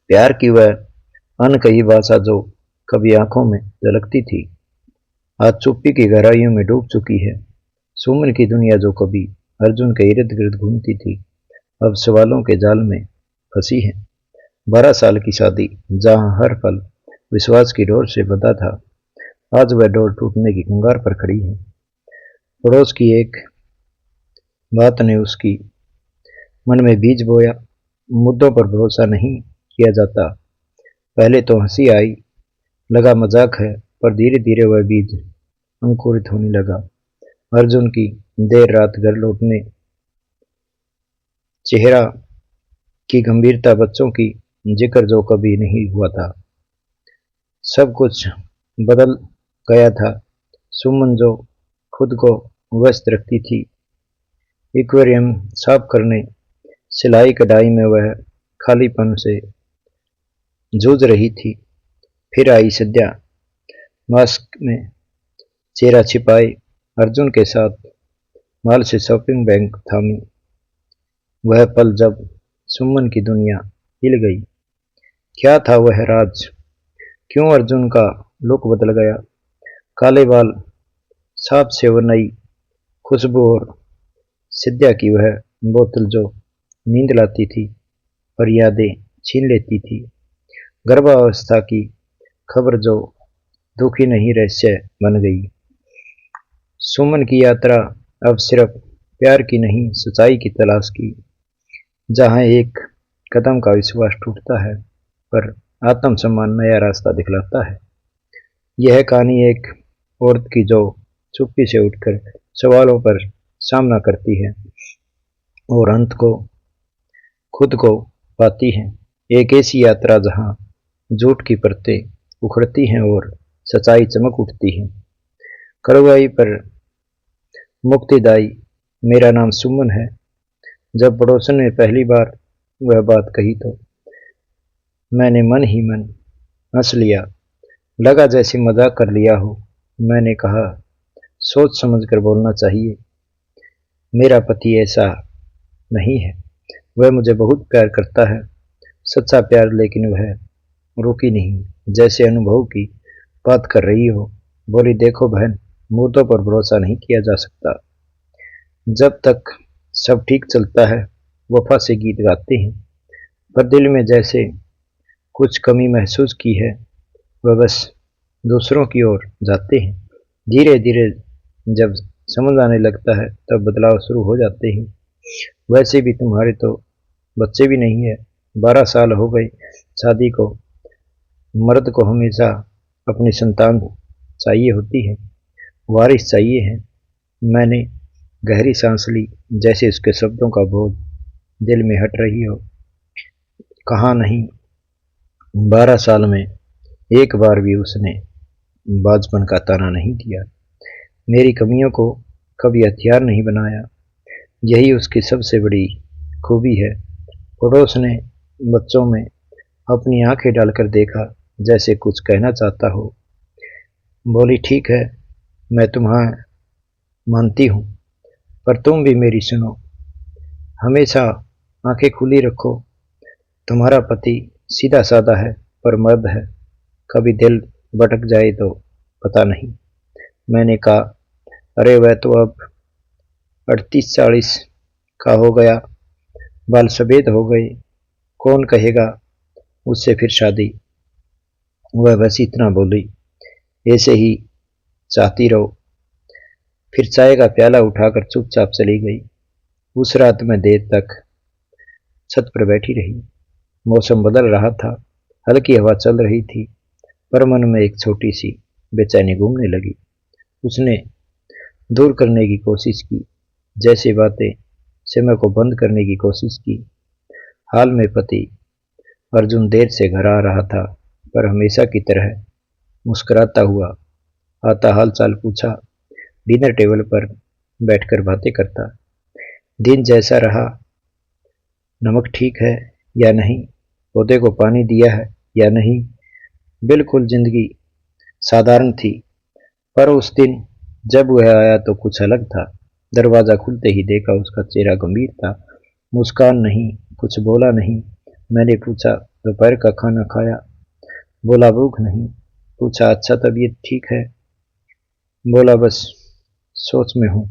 प्यार की वह अनकही भाषा जो कभी आंखों में झलकती थी, आज चुप्पी की गहराइयों में डूब चुकी है। सुमन की दुनिया जो कभी अर्जुन के इर्द गिर्द घूमती थी, अब सवालों के जाल में फंसी है। 12 साल की शादी, जहां हर पल विश्वास की डोर से बंधा था, आज वह डोर टूटने की कगार पर खड़ी है। पड़ोस की एक बात ने उसकी मन में बीज बोया। मुद्दों पर भरोसा नहीं किया जाता। पहले तो हंसी आई, लगा मजाक है, पर धीरे धीरे वह बीज अंकुरित होने लगा। अर्जुन की देर रात घर लौटने, चेहरा की गंभीरता, बच्चों की जिक्र जो कभी नहीं हुआ था, सब कुछ बदल गया था। सुमन जो खुद को व्यस्त रखती थी, एक्वेरियम साफ करने, सिलाई कढ़ाई में, वह खालीपन से जूझ रही थी। फिर आई सद्या, मास्क में चेहरा छिपाए, अर्जुन के साथ माल से शॉपिंग बैग थामी। वह पल जब सुमन की दुनिया हिल गई। क्या था वह राज? क्यों अर्जुन का लुक बदल गया? काले बाल, साफ सेवनई खुशबू और सिद्या की वह बोतल जो नींद लाती थी और यादें छीन लेती थी। गर्भावस्था की खबर जो दुखी नहीं रहस्य बन गई। सुमन की यात्रा अब सिर्फ प्यार की नहीं, सच्चाई की तलाश की, जहां एक कदम का विश्वास टूटता है पर आत्मसम्मान नया रास्ता दिखलाता है। यह कहानी एक औरत की जो चुप्पी से उठकर सवालों पर सामना करती है और अंत को खुद को पाती है। एक ऐसी यात्रा जहां झूठ की परतें उखड़ती हैं और सच्चाई चमक उठती है। कड़वाई पर मुक्तिदाई, मेरा नाम सुमन है। जब पड़ोसन ने पहली बार वह बात कही तो मैंने मन ही मन हंस लिया। लगा जैसे मजाक कर लिया हो। मैंने कहा, सोच समझ कर बोलना चाहिए। मेरा पति ऐसा नहीं है। वह मुझे बहुत प्यार करता है, सच्चा प्यार, लेकिन वह रुकी नहीं, जैसे अनुभव की बात कर रही हो। बोली, देखो बहन, मुद्दों पर भरोसा नहीं किया जा सकता। जब तक सब ठीक चलता है वफा से गीत गाते हैं, पर दिल में जैसे कुछ कमी महसूस की है, वह बस दूसरों की ओर जाते हैं। धीरे धीरे जब समझ आने लगता है तब बदलाव शुरू हो जाते हैं। वैसे भी तुम्हारे तो बच्चे भी नहीं है। 12 साल हो गए शादी को। मर्द को हमेशा अपनी संतान चाहिए होती है, वारिस चाहिए है। मैंने गहरी सांस ली, जैसे उसके शब्दों का बोझ दिल में हट रही हो। कहा नहीं, 12 साल में एक बार भी उसने बाजपन का ताना नहीं दिया, मेरी कमियों को कभी हथियार नहीं बनाया। यही उसकी सबसे बड़ी खूबी है। पड़ोस ने बच्चों में अपनी आंखें डालकर देखा, जैसे कुछ कहना चाहता हो। बोली, ठीक है, मैं तुम्हें मानती हूँ, पर तुम भी मेरी सुनो। हमेशा आंखें खुली रखो। तुम्हारा पति सीधा साधा है, पर मर्द है। कभी दिल भटक जाए तो पता नहीं। मैंने कहा, अरे वह तो अब 38-40 का हो गया, बाल सफेद हो गए, कौन कहेगा उससे फिर शादी। वह बस इतना बोली, ऐसे ही चाहती रहो। फिर चाय का प्याला उठाकर चुपचाप चली गई। उस रात में देर तक छत पर बैठी रही। मौसम बदल रहा था, हल्की हवा चल रही थी, पर मन में एक छोटी सी बेचैनी घूमने लगी। उसने दूर करने की कोशिश की, जैसे बातें समय को बंद करने की कोशिश की। हाल में पति अर्जुन देर से घर आ रहा था, पर हमेशा की तरह मुस्कुराता हुआ आता, हाल चाल पूछा, डिनर टेबल पर बैठकर बातें करता। दिन जैसा रहा, नमक ठीक है या नहीं, पौधे को पानी दिया है या नहीं, बिल्कुल जिंदगी साधारण थी। पर उस दिन जब वह आया तो कुछ अलग था। दरवाजा खुलते ही देखा उसका चेहरा गंभीर था, मुस्कान नहीं, कुछ बोला नहीं। मैंने पूछा, दोपहर का खाना खाया। बोला भूख नहीं। पूछा अच्छा तबीयत ठीक है? बोला बस सोच में हूँ।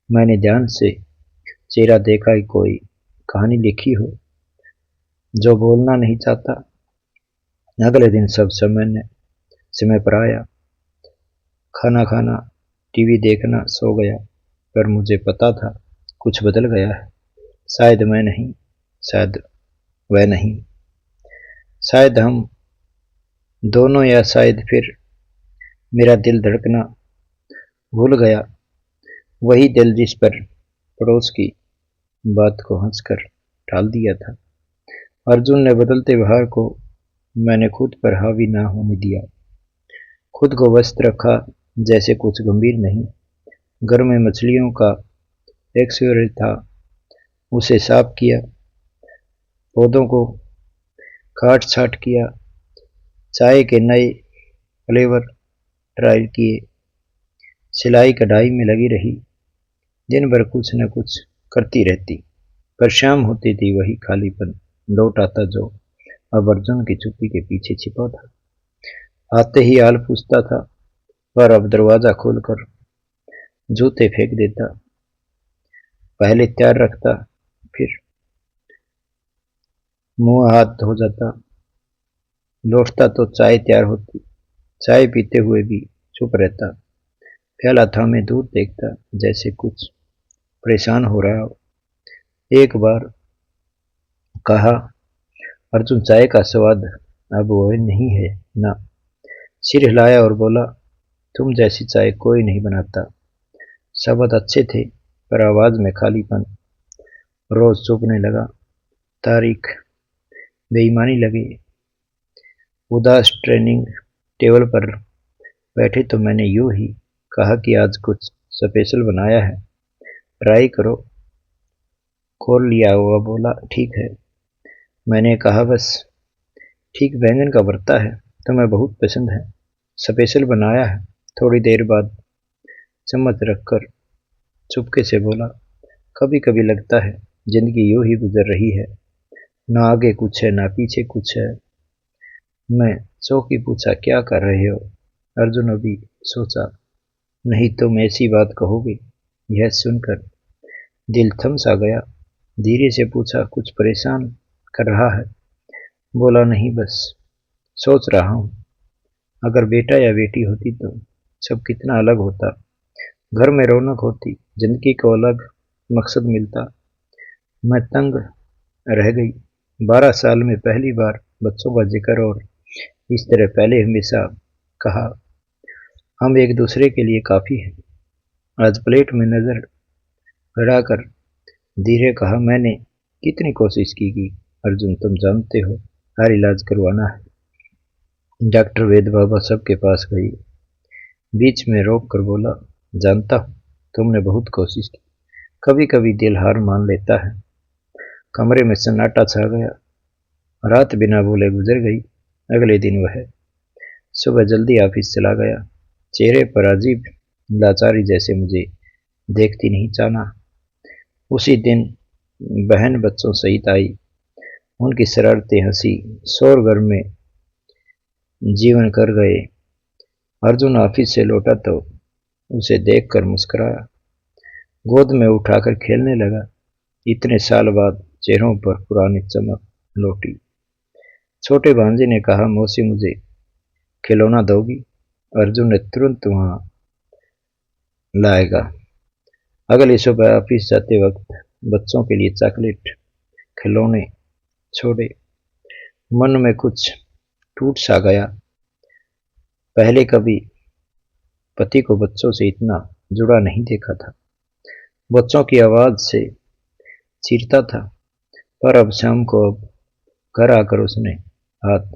मैंने ध्यान से चेहरा देखा कि कोई कहानी लिखी हो जो बोलना नहीं चाहता। अगले दिन सब समय पर आया। खाना खाना, टीवी देखना, सो गया। पर मुझे पता था कुछ बदल गया है। शायद मैं नहीं, शायद वह नहीं, शायद हम दोनों, या शायद फिर मेरा दिल धड़कना भूल गया। वही दिल जिस पर पड़ोस की बात को हंसकर टाल दिया था। अर्जुन ने बदलते व्यवहार को मैंने खुद पर हावी ना होने दिया। खुद को व्यस्त रखा जैसे कुछ गंभीर नहीं। घर में मछलियों का एक्वेरियम था, उसे साफ किया। पौधों को काट छाट किया। चाय के नए फ्लेवर ट्राई किए। सिलाई कढ़ाई में लगी रही। दिन भर कुछ न कुछ करती रहती। पर शाम होती थी वही खालीपन लौट आता जो अब अर्जुन की चुप्पी के पीछे छिपा था। आते ही हाल पूछता था, पर अब दरवाजा खोलकर जूते फेंक देता। पहले तैयार रखता, फिर मुंह हाथ धो जाता। लौटता तो चाय तैयार होती। चाय पीते हुए भी चुप रहता। प्याला थामे दूर देखता जैसे कुछ परेशान हो रहा हो। एक बार कहा, अर्जुन चाय का स्वाद अब वो नहीं है ना। सिर हिलाया और बोला, तुम जैसी चाय कोई नहीं बनाता। शब्द अच्छे थे पर आवाज में खालीपन। रोज चुभने लगा। तारीख बेईमानी लगी। उदास ट्रेनिंग टेबल पर बैठे तो मैंने यूं ही कहा कि आज कुछ स्पेशल बनाया है, ट्राई करो। खोल लिया हुआ बोला, ठीक है। मैंने कहा, बस ठीक बैंगन का भरता है, तुम्हें बहुत पसंद है, स्पेशल बनाया है। थोड़ी देर बाद चम्मच रखकर चुपके से बोला, कभी कभी लगता है जिंदगी यूं ही गुजर रही है, ना आगे कुछ है ना पीछे कुछ है। मैं चौंक के पूछा, क्या कर रहे हो? अर्जुन अभी सोचा, नहीं तुम ऐसी बात कहोगे। यह सुनकर दिल थम सा गया। धीरे से पूछा, कुछ परेशान कर रहा है? बोला, नहीं बस सोच रहा हूँ, अगर बेटा या बेटी होती तो सब कितना अलग होता। घर में रौनक होती, जिंदगी को अलग मकसद मिलता। मैं तंग रह गई। 12 साल में पहली बार बच्चों का जिक्र, और इस तरह पहले हमेशा कहा, हम एक दूसरे के लिए काफी हैं। आज प्लेट में नजर गड़ाकर धीरे कहा, मैंने कितनी कोशिश की अर्जुन, तुम जानते हो हर इलाज करवाना है। डॉक्टर वेद बाबा सबके पास गई। बीच में रोक कर बोला, जानता हूँ तुमने बहुत कोशिश की, कभी कभी दिल हार मान लेता है। कमरे में सन्नाटा छा गया। रात बिना बोले गुजर गई। अगले दिन वह सुबह जल्दी ऑफिस चला गया। चेहरे पर अजीब लाचारी, जैसे मुझे देखती नहीं जाना। उसी दिन बहन बच्चों सहित आई। उनकी शरारतें, हंसी, शोर घर में जीवन कर गए। अर्जुन ऑफिस से लौटा तो उसे देखकर मुस्कुराया। गोद में उठाकर खेलने लगा। इतने साल बाद चेहरों पर पुरानी चमक लौटी। छोटे भांजे ने कहा, मौसी मुझे खिलौना दोगी? अर्जुन ने तुरंत वहां लाएगा। अगली सुबह ऑफिस जाते वक्त बच्चों के लिए चॉकलेट, खिलौने छोड़े। मन में कुछ टूट सा गया। पहले कभी पति को बच्चों से इतना जुड़ा नहीं देखा था। बच्चों की आवाज से चीरता था। पर अब शाम को अब घर आकर उसने हाथ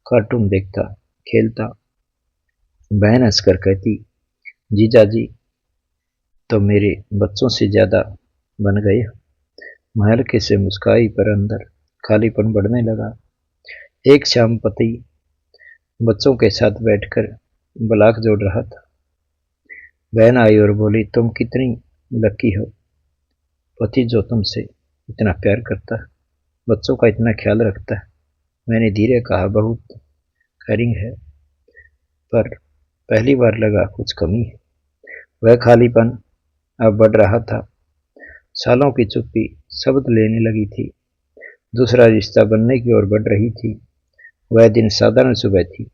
कार्टून देखता, खेलता। बहन हंसकर कहती, जीजा जी तो मेरे बच्चों से ज्यादा बन गए। मैं हल्के से मुस्काई, पर अंदर खालीपन बढ़ने लगा। एक शाम पति बच्चों के साथ बैठकर ब्लॉक जोड़ रहा था। बहन आई और बोली, तुम कितनी लकी हो, पति जो तुमसे इतना प्यार करता है, बच्चों का इतना ख्याल रखता है। मैंने धीरे कहा, बहुत कैरिंग है, पर पहली बार लगा कुछ कमी है। वह खालीपन अब बढ़ रहा था। सालों की चुप्पी शब्द लेने लगी थी। दूसरा रिश्ता बनने की ओर बढ़ रही थी। वह दिन साधारण सुबह थी।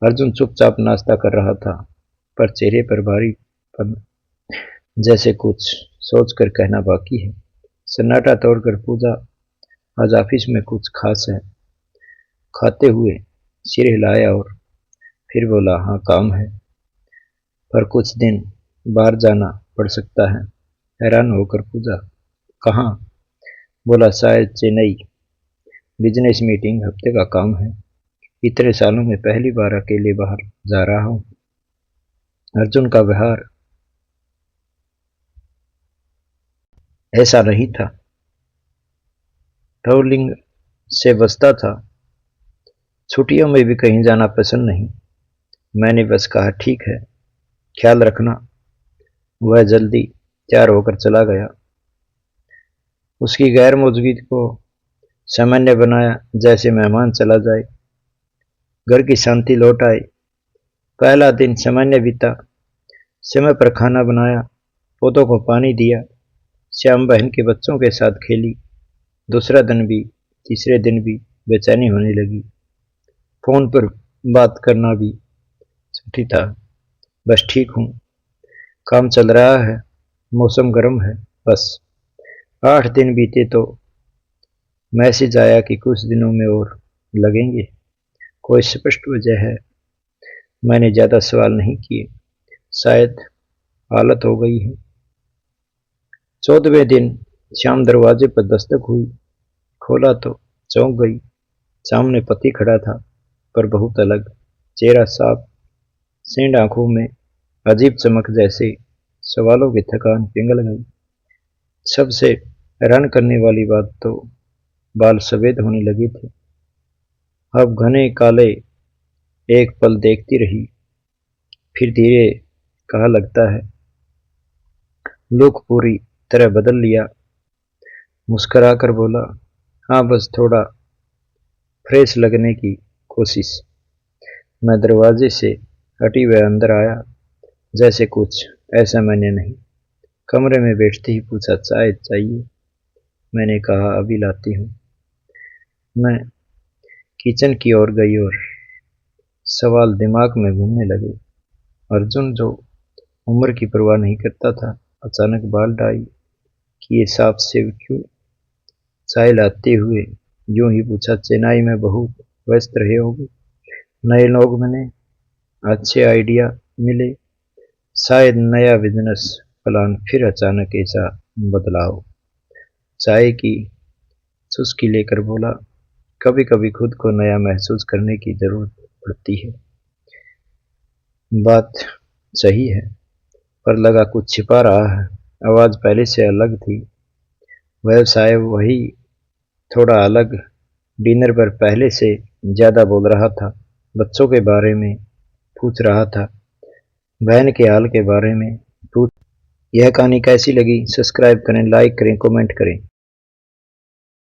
अर्जुन चुपचाप नाश्ता कर रहा था, पर चेहरे पर भारीपन, जैसे कुछ सोचकर कहना बाकी है। सन्नाटा तोड़कर पूजा, आज ऑफिस में कुछ खास है? खाते हुए सिर हिलाया और फिर बोला, हाँ काम है, पर कुछ दिन बाहर जाना पड़ सकता है। हैरान होकर पूछा, कहाँ? बोला, शायद चेन्नई, बिजनेस मीटिंग, हफ्ते का काम है। इतने सालों में पहली बार अकेले बाहर जा रहा हूँ। अर्जुन का व्यवहार ऐसा नहीं था। ट्रैवलिंग से बचता था। छुट्टियों में भी कहीं जाना पसंद नहीं। मैंने बस कहा, ठीक है, ख्याल रखना। वह जल्दी तैयार होकर चला गया। उसकी गैर मौजूदगी को सामान्य बनाया, जैसे मेहमान चला जाए, घर की शांति लौट आए। पहला दिन सामान्य बीता। समय पर खाना बनाया, पौधों को पानी दिया, श्याम बहन के बच्चों के साथ खेली। दूसरा दिन भी, तीसरे दिन भी बेचैनी होने लगी। फोन पर बात करना भी छुट्टी था। बस ठीक हूँ, काम चल रहा है, मौसम गर्म है, बस। 8 दिन बीते तो मैसेज आया कि कुछ दिनों में और लगेंगे। कोई स्पष्ट वजह है? मैंने ज्यादा सवाल नहीं किए, शायद हालत हो गई है। 14वें दिन शाम दरवाजे पर दस्तक हुई। खोला तो चौंक गई। सामने पति खड़ा था, पर बहुत अलग। चेहरा साफ, सेंध आंखों में अजीब चमक, जैसे सवालों की थकान पिघल गई। सबसे हैरान करने वाली बात तो बाल सफेद होने लगे थे, अब घने काले। एक पल देखती रही, फिर धीरे कहा, लगता है लुक पूरी तरह बदल लिया। मुस्कुराकर बोला, हाँ, बस थोड़ा फ्रेश लगने की कोशिश। मैं दरवाजे से हटी वह अंदर आया, जैसे कुछ ऐसा मैंने नहीं। कमरे में बैठते ही पूछा, चाय चाहिए? मैंने कहा, अभी लाती हूँ। मैं किचन की ओर गई और सवाल दिमाग में घूमने लगे। अर्जुन, जो उम्र की परवाह नहीं करता था, अचानक बाल डाई किए साफ से क्यों? चाय लाते हुए यूं ही पूछा, चेन्नई में बहुत व्यस्त रहे होगे, नए लोग मिले, अच्छे आइडिया मिले, शायद नया बिजनेस प्लान, फिर अचानक ऐसा बदलाव। चाय की चुस्की लेकर बोला, कभी कभी खुद को नया महसूस करने की जरूरत पड़ती है। बात सही है, पर लगा कुछ छिपा रहा है। आवाज पहले से अलग थी। व्यवसाय वही, थोड़ा अलग। डिनर पर पहले से ज्यादा बोल रहा था। बच्चों के बारे में पूछ रहा था, बहन के हाल के बारे में पूछ। यह कहानी कैसी लगी? सब्सक्राइब करें, लाइक करें, कमेंट करें।